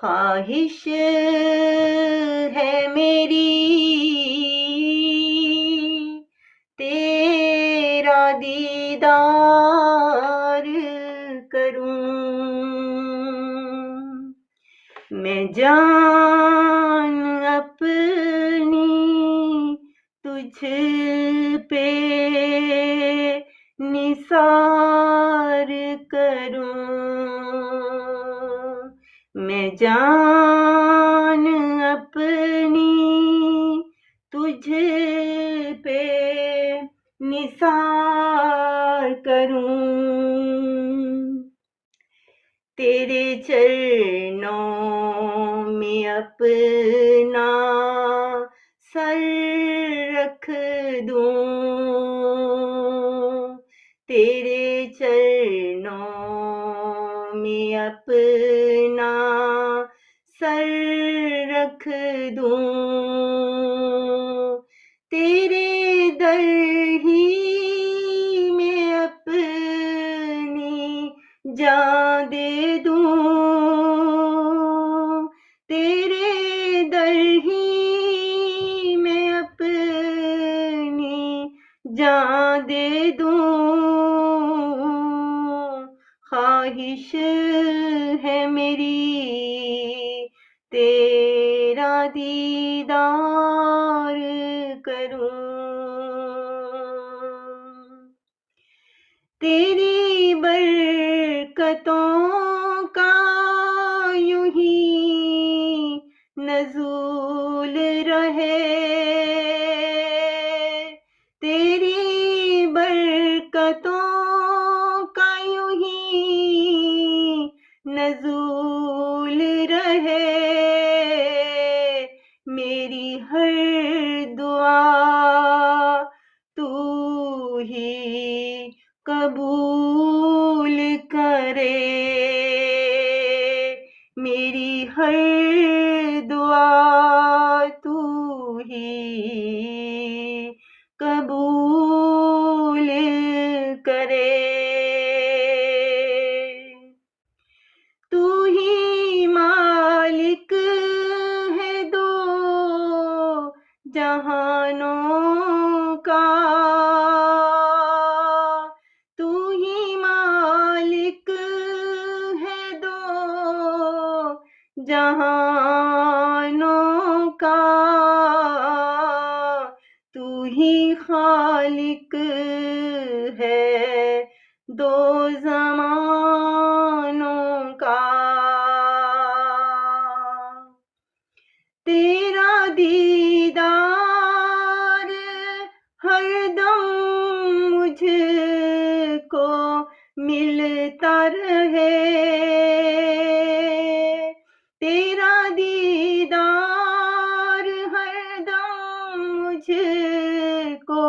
خواہش ہے میری تیرا دیدار کروں، میں جان اپنی تجھ پہ نثار کروں، میں جان اپنی تجھ پہ نثار کروں، تیرے چرنوں میں اپنا سر رکھ دوں، تیرے چرنوں میں اپنا سر رکھ دوں، تیرے در ہی میں اپنی جان دے دوں، تیرے در ہی میں اپنی جان دے دوں، خواہش ہے میری تیرا دیدار کروں، تیری برکتوں کا یوں ہی نزول رہے، تیری برکتوں کا یوں ہی نزول رہے، میری ہر دعا تو ہی قبول کرے، میری ہر دعا تو ہی قبول کرے، تو ہی مالک ہے دو جہانوں کا، تو ہی مالک ہے دو جہانوں کا، تو ہی خالق ہے دو زمانوں کا، تیرا دیدار ہر دم مجھ کو ملتا رہے، تیرا دیدار ہر دم مجھ کو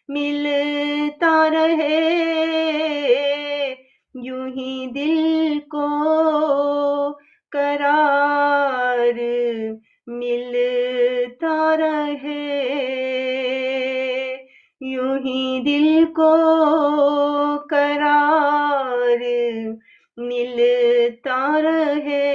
ملتا رہے، یوں ہی دل کو قرار ملتا رہے، یوں ہی دل کو قرار ملتا رہے۔